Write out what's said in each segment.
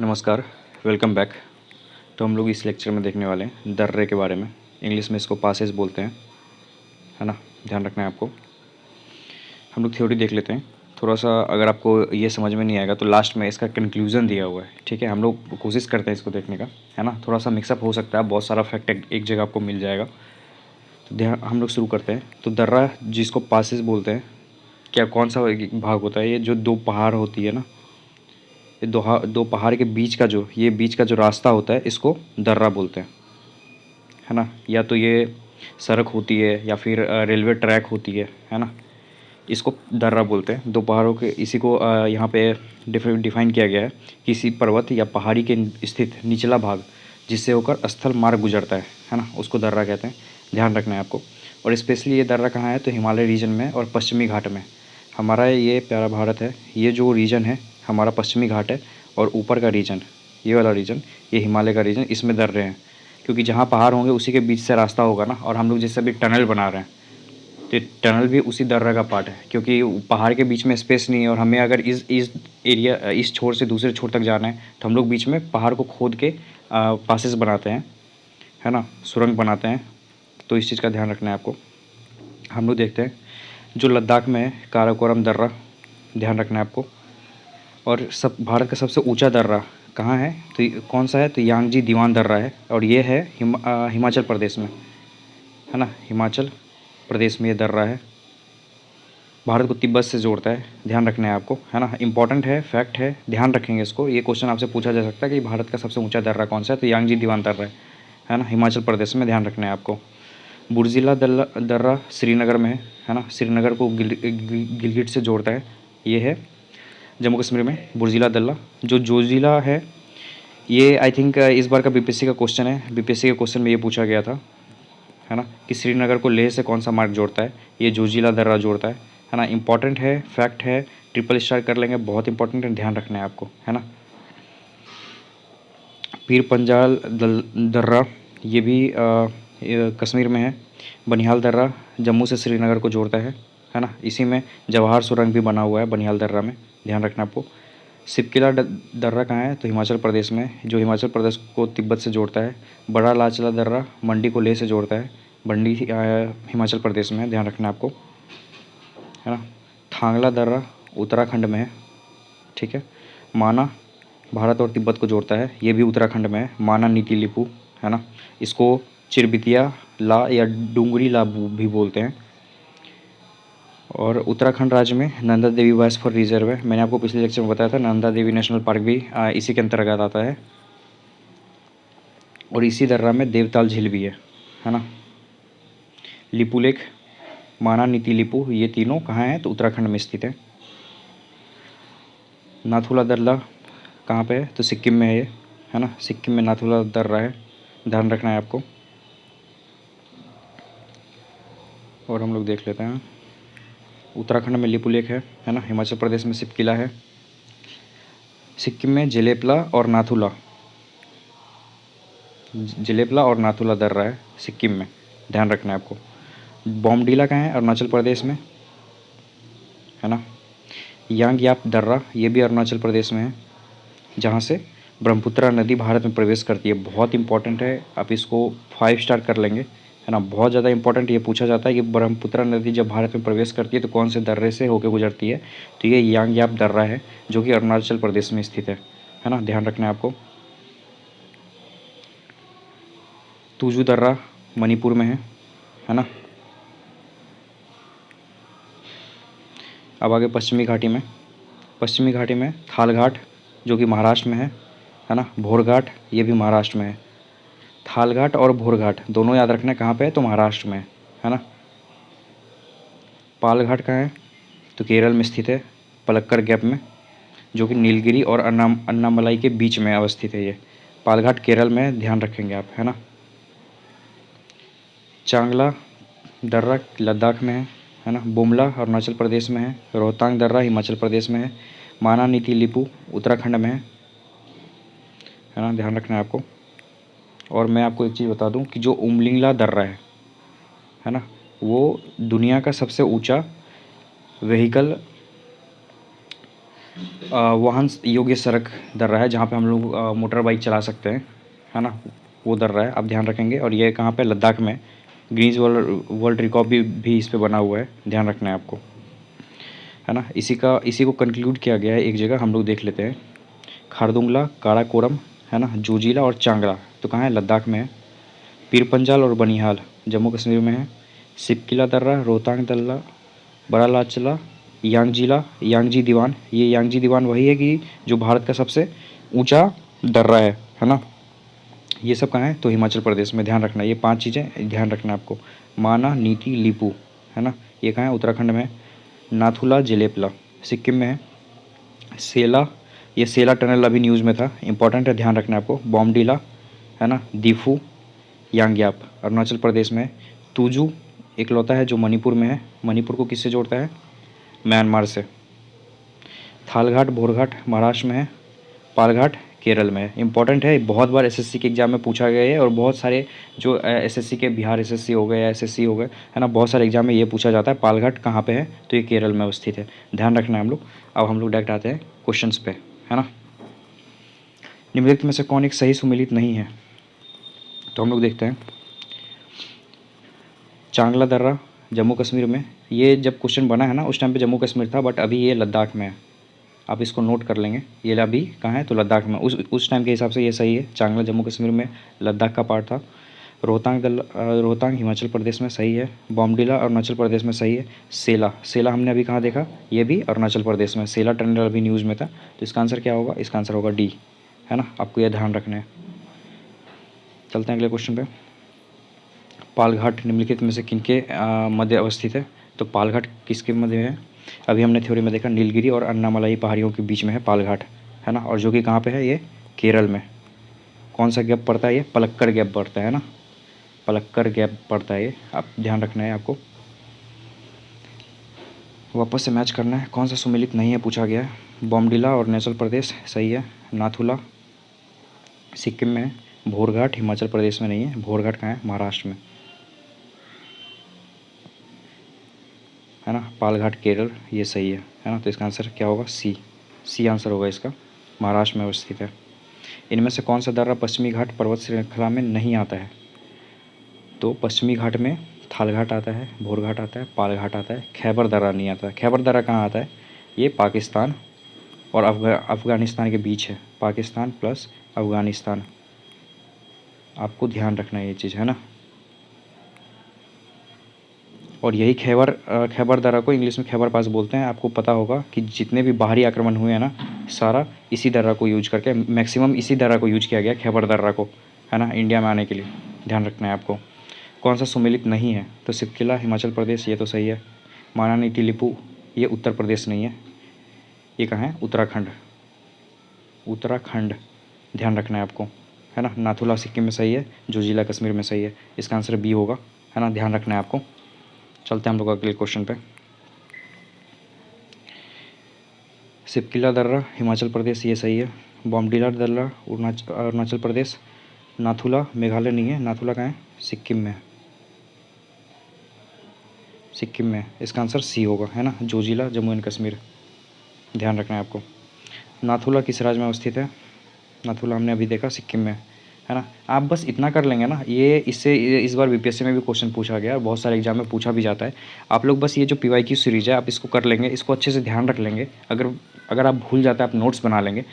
नमस्कार, welcome back. तो हम लोग इस लेक्चर में देखने वाले हैं दर्रे के बारे में। इंग्लिश में इसको पासेज बोलते हैं, है ना। ध्यान रखना है आपको। हम लोग थ्योरी देख लेते हैं थोड़ा सा। अगर आपको ये समझ में नहीं आएगा तो लास्ट में इसका कंक्लूजन दिया हुआ है, ठीक है। हम लोग कोशिश करते हैं इसको देखने का, है ना। थोड़ा सा मिक्सअप हो सकता है, बहुत सारा फैक्ट एक जगह आपको मिल जाएगा। तो ध्यान, हम लोग शुरू करते हैं। तो दर्रा जिसको पासेज बोलते हैं, क्या कौन सा भाग होता है? ये जो दो पहाड़ होती है ना, ये दो पहाड़ के बीच का जो रास्ता होता है, इसको दर्रा बोलते हैं, है ना। या तो ये सड़क होती है या फिर रेलवे ट्रैक होती है ना। इसको दर्रा बोलते हैं। दो पहाड़ों के, इसी को यहाँ पे डिफाइन किया गया है। किसी पर्वत या पहाड़ी के स्थित निचला भाग जिससे होकर स्थल मार्ग गुजरता है ना, उसको दर्रा कहते हैं। ध्यान रखना है आपको। और स्पेशली ये दर्रा कहाँ है? तो हिमालय रीजन में और पश्चिमी घाट में। हमारा ये प्यारा भारत है, ये जो रीजन है हमारा पश्चिमी घाट है, और ऊपर का रीजन, ये वाला रीजन, ये हिमालय का रीजन, इसमें दर्रे हैं। क्योंकि जहाँ पहाड़ होंगे उसी के बीच से रास्ता होगा ना। और हम लोग जैसे अभी टनल बना रहे हैं, तो टनल भी उसी दर्रा का पार्ट है, क्योंकि पहाड़ के बीच में स्पेस नहीं है। और हमें अगर इस एरिया, इस छोर से दूसरे छोर तक जाना है, तो हम लोग बीच में पहाड़ को खोद के पासेस बनाते हैं, है ना, सुरंग बनाते हैं। तो इस चीज़ का ध्यान रखना है आपको। हम लोग देखते हैं जो लद्दाख में है, काराकोरम दर्रा, ध्यान रखना है आपको। और सब भारत का सबसे ऊंचा दर्रा कहाँ है? तो कौन सा है? तो यांगजी दीवान दर्रा है, और ये है हिमाचल प्रदेश में, है ना। हिमाचल प्रदेश में ये दर्रा है। भारत को तिब्बत से जोड़ता है, ध्यान रखना है आपको, है ना। इंपॉर्टेंट है, फैक्ट है, ध्यान रखेंगे इसको। ये क्वेश्चन आपसे पूछा जा सकता है कि भारत का सबसे ऊंचा दर्रा कौन सा है? तो यांगजी दीवान दर्रा है ना, हिमाचल प्रदेश में। ध्यान रखना है आपको। बुर्जिला दर्रा श्रीनगर में है ना। श्रीनगर को गिलगिट से जोड़ता है। ये है जम्मू कश्मीर में बुर्जिला दर्रा। जो जोजिला है, ये आई थिंक इस बार का बीपीएससी का क्वेश्चन है। बीपीएससी के क्वेश्चन में ये पूछा गया था, है ना, कि श्रीनगर को लेह से कौन सा मार्ग जोड़ता है? ये जोजिला दर्रा जोड़ता है ना। इंपॉर्टेंट है, फैक्ट है, ट्रिपल स्टार कर लेंगे, बहुत इंपॉर्टेंट है, ध्यान रखना है आपको, है ना। पीर पंजाल दर्रा, ये भी कश्मीर में है। बनिहाल दर्रा जम्मू से श्रीनगर को जोड़ता है ना। इसी में जवाहर सुरंग भी बना हुआ है बनिहाल दर्रा में, ध्यान रखना आपको। सिपकिला दर्रा कहाँ है? तो हिमाचल प्रदेश में, जो हिमाचल प्रदेश को तिब्बत से जोड़ता है। बड़ा लाचला दर्रा मंडी को लेह से जोड़ता है, मंडी हिमाचल प्रदेश में है, ध्यान रखना आपको, है ना। थांगला दर्रा उत्तराखंड में है, ठीक है। माना भारत और तिब्बत को जोड़ता है, ये भी उत्तराखंड में है। माना नीति लिपू, है ना। इसको चिरबितिया ला या डूंगरी ला भी बोलते हैं। और उत्तराखंड राज्य में नंदा देवी बायोस्फीयर रिजर्व है। मैंने आपको पिछले लेक्चर में बताया था, नंदा देवी नेशनल पार्क भी इसी के अंतर्गत आता है। और इसी दर्रा में देवताल झील भी है ना। लिपू लेक, माना नीति लिपू, ये तीनों कहाँ हैं? तो उत्तराखंड में स्थित है। नाथुला दर्रा कहाँ पे है? तो सिक्किम में है ये, है ना। सिक्किम में नाथुला दर्रा है, ध्यान रखना है आपको। और हम लोग देख लेते हैं, उत्तराखंड में लिपू लेक है ना। हिमाचल प्रदेश में सिपकिला है। सिक्किम में जिलेपला और नाथुला दर्रा है सिक्किम में, ध्यान रखना है आपको। बॉमडीला कहाँ है? अरुणाचल प्रदेश में, है ना। यांग याप दर्रा, ये भी अरुणाचल प्रदेश में है, जहाँ से ब्रह्मपुत्रा नदी भारत में प्रवेश करती है। बहुत इंपॉर्टेंट है, आप इसको 5 स्टार कर लेंगे, है ना। बहुत ज़्यादा इंपॉर्टेंट, ये पूछा जाता है कि ब्रह्मपुत्रा नदी जब भारत में प्रवेश करती है तो कौन से दर्रे से होकर गुजरती है? तो ये यांग याप दर्रा है, जो कि अरुणाचल प्रदेश में स्थित है ना, ध्यान रखना है आपको। तुजू दर्रा मणिपुर में है ना। अब आगे पश्चिमी घाटी में थाल घाट, जो कि महाराष्ट्र में है ना। भोर घाट, ये भी महाराष्ट्र में है। थाल घाट और भोर घाट दोनों याद रखना है कहाँ पे है? तो महाराष्ट्र में है ना। पाल घाट कहाँ है? तो केरल में स्थित है, पलक्कर गैप में, जो कि नीलगिरी और अन्नामलाई के बीच में अवस्थित है। ये पाल घाट केरल में, ध्यान रखेंगे आप, है ना। चांगला दर्रा लद्दाख में है ना। बुमला अरुणाचल प्रदेश में है। रोहतांग दर्रा हिमाचल प्रदेश में है। माना नीति लिपू उत्तराखंड में है ना, ध्यान रखना है आपको। और मैं आपको एक चीज़ बता दूं कि जो उमलिंगला दर्रा है ना, वो दुनिया का सबसे ऊंचा व्हीकल वाहन योग्य सड़क दर्रा है जहाँ पे हम लोग मोटर बाइक चला सकते हैं, है ना, वो दर्रा है, आप ध्यान रखेंगे। और ये कहाँ पे, लद्दाख में। ग्रीन्स वर्ल्ड रिकॉर्ड भी इस पे बना हुआ है, ध्यान रखना है आपको, है ना। इसी को कंक्लूड किया गया है एक जगह, हम लोग देख लेते हैं। खारदुंगला, काराकोरम, है ना, जोजिला और चांगला तो कहाँ है, लद्दाख में है। पीरपंजाल और बनिहाल जम्मू कश्मीर में है। सिपकिला दर्रा, रोहतांग दर्रा, बरालाचला, यांगजी दीवान, ये यांगजी दीवान वही है कि जो भारत का सबसे ऊंचा दर्रा है ना। ये सब कहाँ है, तो हिमाचल प्रदेश में, ध्यान रखना। ये 5 चीज़ें ध्यान रखना आपको। माना, नीति, लिपू, है ना, ये कहाँ है, उत्तराखंड में। नाथुला, जेलेपला सिक्किम में है। सेला, ये सेला टनल अभी न्यूज़ में था, इंपॉर्टेंट है, ध्यान रखना है आपको। बॉमडीला, है ना, दीफू, यांग्याप अरुणाचल प्रदेश में। तुजू इकलौता है जो मणिपुर में है। मणिपुर को किससे जोड़ता है, म्यांमार से। थालघाट, भोरघाट महाराष्ट्र में है। पालघाट केरल में है। इंपॉर्टेंट है, बहुत बार एसएससी के एग्जाम में पूछा गया है, और बहुत सारे जो एसएससी के, बिहार एसएससी हो गए या एसएससी हो गए, है ना, बहुत सारे एग्जाम में ये पूछा जाता है पालघाट कहाँ पे है, तो ये केरल में अवस्थित है, ध्यान रखना है हम लोग। अब हम लोग डायरेक्ट आते हैं क्वेश्चंस पे, है ना। निम्नलिखित में से कौन एक सही सुमेलित नहीं है, तो हम लोग देखते हैं। चांगला दर्रा जम्मू कश्मीर में, ये जब क्वेश्चन बना है ना उस टाइम पे जम्मू कश्मीर था, बट अभी ये लद्दाख में है, आप इसको नोट कर लेंगे। ये अभी कहाँ है, तो लद्दाख में। उस टाइम के हिसाब से ये सही है, चांगला जम्मू कश्मीर में, लद्दाख का पार्ट था। रोहतांग हिमाचल प्रदेश में, सही है। बॉमडीला अरुणाचल प्रदेश में, सही है। सेला हमने अभी कहाँ देखा, ये भी अरुणाचल प्रदेश में। सेला टनल अभी न्यूज़ में था, तो इसका आंसर क्या होगा, इसका आंसर होगा डी, है ना, आपको यह ध्यान रखना है। चलते हैं अगले क्वेश्चन पे। पालघाट निम्नलिखित में से किनके मध्य अवस्थित है, तो पालघाट किसके मध्य है, अभी हमने थ्योरी में देखा, नीलगिरी और अन्नामलाई पहाड़ियों के बीच में है पालघाट, है ना, और जो कि कहाँ पे है, ये केरल में। कौन सा गैप पड़ता है, ये पलक्कड़ गैप पड़ता है ना, पलक्कड़ गैप पड़ता है ये, आप ध्यान रखना है आपको। वापस से मैच करना है, कौन सा सुमेलित नहीं है पूछा गया है। बॉमडीला और अरुणाचल प्रदेश, सही है। नाथुला सिक्किम में है। भोरघाट हिमाचल प्रदेश में नहीं है, भोरघाट कहाँ है, महाराष्ट्र में, है ना। पालघाट केरल, ये सही है ना, तो इसका आंसर क्या होगा, सी आंसर होगा इसका, महाराष्ट्र में अवस्थित है। इनमें से कौन सा दर्रा पश्चिमी घाट पर्वत श्रृंखला में नहीं आता है, तो पश्चिमी घाट में थालघाट आता है, भोरघाट आता है, पालघाट आता है, खैबर दर्रा नहीं आता है। खैबर दर्रा कहाँ आता है, ये पाकिस्तान और अफ़गानिस्तान के बीच है, पाकिस्तान प्लस अफ़गानिस्तान, आपको ध्यान रखना है ये चीज़, है ना। और यही खैबर दर्रा को इंग्लिश में खैबर पास बोलते हैं। आपको पता होगा कि जितने भी बाहरी आक्रमण हुए हैं ना, सारा इसी दर्रा को यूज करके, मैक्सिमम इसी दर्रा को यूज किया गया, खैबर दर्रा को, है ना, इंडिया में आने के लिए, ध्यान रखना है आपको। कौन सा सुमेलित नहीं है, तो सिपकिला हिमाचल प्रदेश, ये तो सही है। मानानीटी लिपू, ये उत्तर प्रदेश नहीं है, ये कहाँ है, उत्तराखंड, उत्तराखंड, ध्यान रखना है आपको, है ना। नाथुला सिक्किम में सही है, जोजिला कश्मीर में सही है, इसका आंसर बी होगा, है ना, ध्यान रखना है आपको। चलते हैं हम लोग अगले क्वेश्चन पे। सिपकिला दर्रा हिमाचल प्रदेश, ये सही है। बॉमडीला दर्रा अरुणाचल प्रदेश। नाथुला मेघालय नहीं है, नाथुला कहाँ है, सिक्किम में, सिक्किम में, इसका आंसर सी होगा, है ना। जोजिला जम्मू एंड कश्मीर, ध्यान रखना है आपको। नाथुला किस राज्य में अवस्थित है, नाथुला हमने अभी देखा, सिक्किम में, है ना। आप बस इतना कर लेंगे ना, ये इससे इस बार बीपीएससी में भी क्वेश्चन पूछा गया और बहुत सारे एग्जाम में पूछा भी जाता है। आप लोग बस ये जो पीवाईक्यू सीरीज है, आप इसको कर लेंगे, इसको अच्छे से ध्यान रख लेंगे। अगर आप भूल जाते हैं, आप नोट्स बना लेंगे,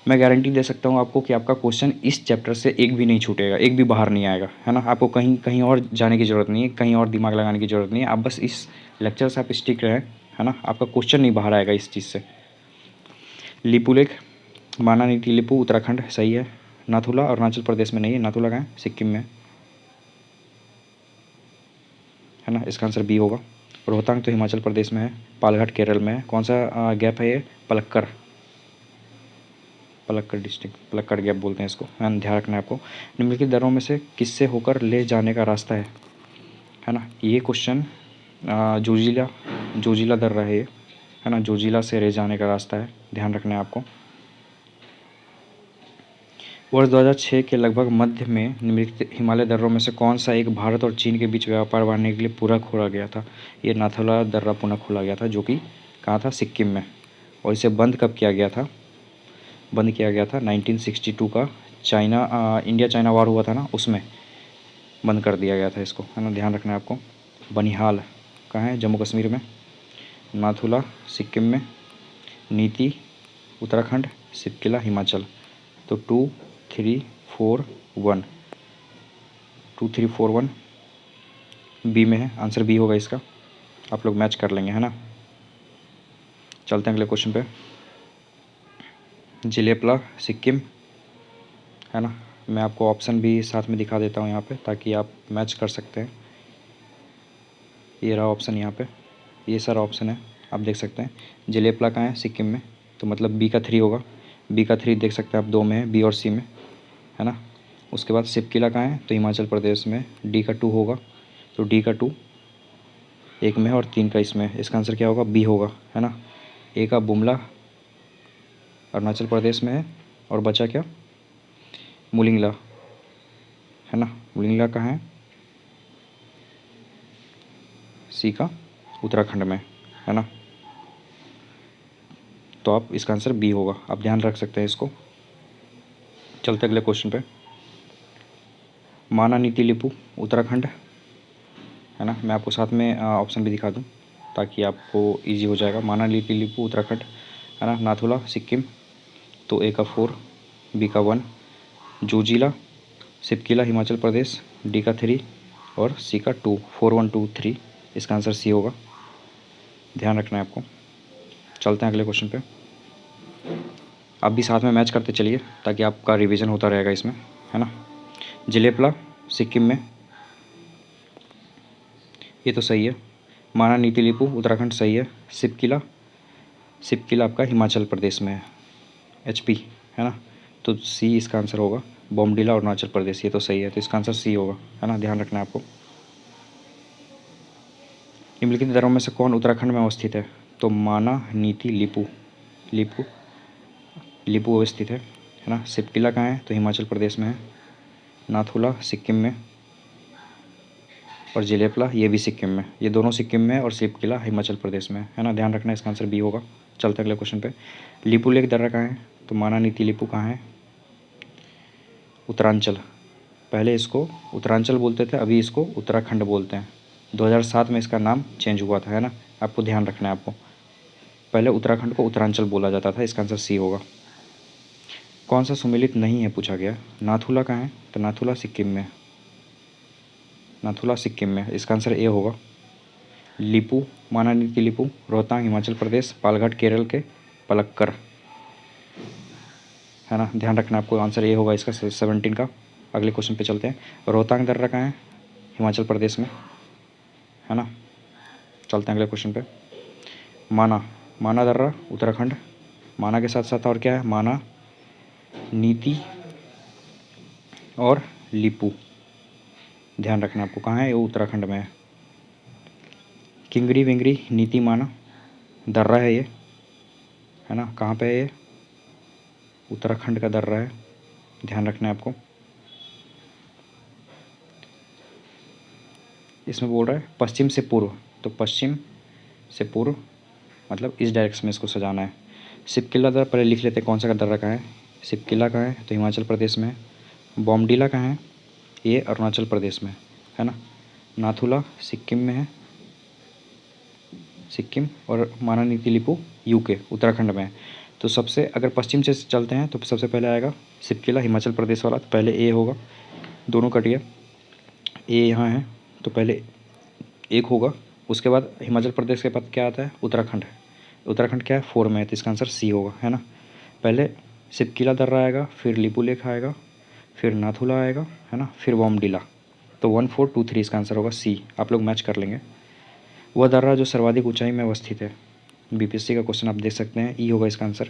मैं गारंटी दे सकता हूँ आपको कि आपका क्वेश्चन इस चैप्टर से एक भी नहीं छूटेगा, एक भी बाहर नहीं आएगा, है ना। आपको कहीं कहीं और जाने की ज़रूरत नहीं है, कहीं और दिमाग लगाने की ज़रूरत नहीं है। आप बस इस लेक्चर से आप स्टिक रहें, है ना, आपका क्वेश्चन नहीं बाहर आएगा इस चीज़ से। लिपू लेक, मानानीटी लिपू, उत्तराखंड, सही है। नाथुला अरुणाचल प्रदेश में नहीं है, नाथुला कहाँ है, सिक्किम में, है ना, इसका आंसर बी होगा। रोहतांग तो हिमाचल प्रदेश में है, पालघाट केरल में है। कौन सा गैप है ये, पलक्कड़, पलक्कड़ डिस्ट्रिक्ट, पलक्कड़ गैप बोलते हैं इसको, ध्यान रखना है आपको। निम्नलिखित दर्रों में से किससे होकर ले जाने का रास्ता है ना। ये क्वेश्चन जोजिला दर्रा है ये, है ना, जोजिला से ले जाने का रास्ता है, ध्यान रखना है आपको। वर्ष 2006 के लगभग मध्य में निम्नलिखित हिमालय दर्रों में से कौन सा एक भारत और चीन के बीच व्यापार बढ़ाने के लिए पूरा खोला गया था, ये नाथुला दर्रा पुनः खोला गया था, जो कि कहाँ था, सिक्किम में। और इसे बंद कब किया गया था? बंद किया गया था 1962 का इंडिया चाइना वार हुआ था ना, उसमें बंद कर दिया गया था इसको, है ना, ध्यान रखना है आपको। बनिहाल कहाँ है? जम्मू कश्मीर में। नाथुला सिक्किम में। नीति उत्तराखंड। सिपकिला हिमाचल। तो 2 3 4 1, 2 3 4 1 बी में है, आंसर बी होगा इसका। आप लोग मैच कर लेंगे, है ना। चलते हैं अगले क्वेश्चन पे। जिलेपला सिक्किम, है ना। मैं आपको ऑप्शन भी साथ में दिखा देता हूँ यहाँ पे, ताकि आप मैच कर सकते हैं। ये रहा ऑप्शन यहाँ पे, ये सारा ऑप्शन है, आप देख सकते हैं। जिलेपला कहाँ है? सिक्किम में, तो मतलब बी का 3 होगा। बी का 3 देख सकते हैं आप, 2 में है, बी और सी में, है ना। उसके बाद सिपकिला कहाँ है? तो हिमाचल प्रदेश में, डी का 2 होगा। तो डी का 2 एक में है और 3 का इसमें, इसका आंसर क्या होगा? बी होगा, है ना। ए का बुमला अरुणाचल प्रदेश में है, और बचा क्या? मुलिंगला, है ना। मुलिंगला कहाँ है? सी का उत्तराखंड में, है ना। तो आप इसका आंसर बी होगा, आप ध्यान रख सकते हैं इसको। चलते अगले क्वेश्चन पे। माना नीति लिपू उत्तराखंड, है ना। मैं आपको साथ में ऑप्शन भी दिखा दूं, ताकि आपको इजी हो जाएगा। माना नीति लिपू उत्तराखंड, है ना। नाथुला सिक्किम, तो ए का 4, बी का 1। जोजिला सिपकिला हिमाचल प्रदेश, डी का 3 और सी का 2, 4 1 2 3, इसका आंसर सी होगा, ध्यान रखना है आपको। चलते हैं अगले क्वेश्चन पे। आप भी साथ में मैच करते चलिए, ताकि आपका रिवीजन होता रहेगा इसमें, है ना। जिलेपला सिक्किम में, ये तो सही है। माना नीति लिपू उत्तराखंड सही है। सिपकिला, सिपकिला आपका हिमाचल प्रदेश में है, HP, है ना। तो सी इसका आंसर होगा। बॉमडिला अरुणाचल प्रदेश, ये तो सही है, तो इसका आंसर सी होगा, है ना, ध्यान रखना है आपको। निम्नलिखित नहरों में से कौन उत्तराखंड में अवस्थित है? तो माना नीति लिपू, लिपू लिपू अवस्थित है ना। सिपकिला कहाँ है? तो हिमाचल प्रदेश में है। नाथुला सिक्किम में, और जिलेपला ये भी सिक्किम में, ये दोनों सिक्किम में, और सिपकिला हिमाचल प्रदेश में, है ना, ध्यान रखना है, इसका आंसर बी होगा। चलते अगले क्वेश्चन पे। लिपू लेक दर्रा कहाँ है? तो माना नीति लिपू कहाँ है? उत्तरांचल, पहले इसको उत्तरांचल बोलते थे, अभी इसको उत्तराखंड बोलते हैं। 2007 में इसका नाम चेंज हुआ था, है ना, आपको ध्यान रखना है आपको। पहले उत्तराखंड को उत्तरांचल बोला जाता था, इसका आंसर सी होगा। कौन सा सुमेलित नहीं है पूछा गया। नाथुला कहाँ है? तो नाथुला सिक्किम में, नाथुला सिक्किम में, इसका आंसर ए होगा। लिपू माना नीति लिपू रोहतांग हिमाचल प्रदेश, पालघाट केरल के पलक्कर, है ना, ध्यान रखना आपको, आंसर ए होगा इसका 17 का। अगले क्वेश्चन पे चलते हैं। रोहतांग दर्रा कहाँ है? हिमाचल प्रदेश में, है ना। चलते हैं अगले क्वेश्चन पे। माना, माना दर्रा उत्तराखंड, माना के साथ साथ और क्या है? माना, नीति और लिपू, ध्यान रखना आपको, कहाँ है? वो उत्तराखंड में है। किंगरी विंगरी नीति माना दर्रा है ये, है ना, कहाँ पे है ये? उत्तराखंड का दर्रा है, ध्यान रखना है आपको। इसमें बोल रहा है पश्चिम से पूर्व, तो पश्चिम से पूर्व मतलब इस डायरेक्शन में इसको सजाना है। सिपकिला दर्रा पहले लिख लेते हैं, कौन सा का दर्रा कहाँ है। सिपकिला कहाँ है? तो हिमाचल प्रदेश में है। बॉमडिला कहाँ है? ये अरुणाचल प्रदेश में, है ना। नाथुला सिक्किम में है, सिक्किम, और माना नीति लिपू UK उत्तराखंड में है। तो सबसे अगर पश्चिम से चलते हैं तो सबसे पहले आएगा सिपकिला हिमाचल प्रदेश वाला, तो पहले ए होगा, दोनों कट गया, ए यहाँ है, तो पहले एक होगा। उसके बाद हिमाचल प्रदेश के बाद क्या आता है? उत्तराखंड, उत्तराखंड क्या है? 4 में है, तो इसका आंसर सी होगा, है ना। पहले सिपकिला दर्रा आएगा, फिर लिपू लेक आएगा, फिर नाथुला आएगा, है ना, फिर बॉमडिला। तो 1 4 2 3 इसका आंसर होगा सी, आप लोग मैच कर लेंगे। वह दर्रा जो सर्वाधिक ऊंचाई में अवस्थित है, BPSC का क्वेश्चन आप देख सकते हैं, ई होगा इसका आंसर।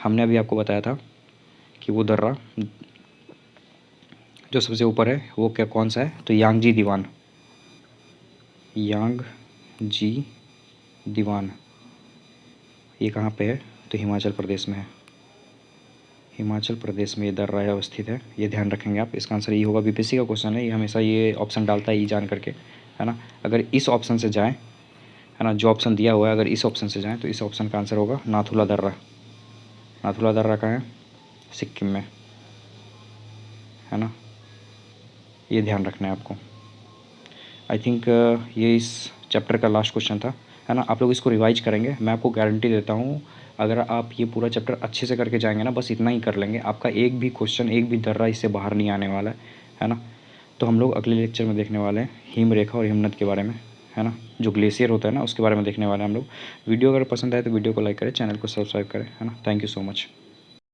हमने अभी आपको बताया था कि वो दर्रा जो सबसे ऊपर है वो क्या, कौन सा है? तो यांगजी दीवान, यांगजी दीवान, ये कहाँ पे है? तो हिमाचल प्रदेश में है, हिमाचल प्रदेश में ये दर्रा अवस्थित है, ये ध्यान रखेंगे आप, इसका आंसर ये होगा। BPSC का क्वेश्चन है, ये हमेशा ये ऑप्शन डालता है ई जान करके, है ना। अगर इस ऑप्शन से जाएँ, है ना। जो ऑप्शन दिया हुआ है, अगर इस ऑप्शन से जाएँ तो इस ऑप्शन का आंसर होगा नाथुला दर्रा। नाथुला दर्रा कहाँ है? सिक्किम में, है ना। ये ध्यान रखना है आपको। आई थिंक ये इस चैप्टर का लास्ट क्वेश्चन था, है ना। आप लोग इसको रिवाइज करेंगे, मैं आपको गारंटी देता हूँ, अगर आप ये पूरा चैप्टर अच्छे से करके जाएंगे ना, बस इतना ही कर लेंगे, आपका एक भी क्वेश्चन, एक भी दर्रा इससे बाहर नहीं आने वाला है ना। तो हम लोग अगले लेक्चर में देखने वाले हैं हिम रेखा और हिमनद के बारे में, है ना। जो ग्लेशियर होता है ना, उसके बारे में देखने वाले हैं हम लोग। वीडियो अगर पसंद आए तो वीडियो को लाइक करें, चैनल को सब्सक्राइब करें, है ना। Thank you so much.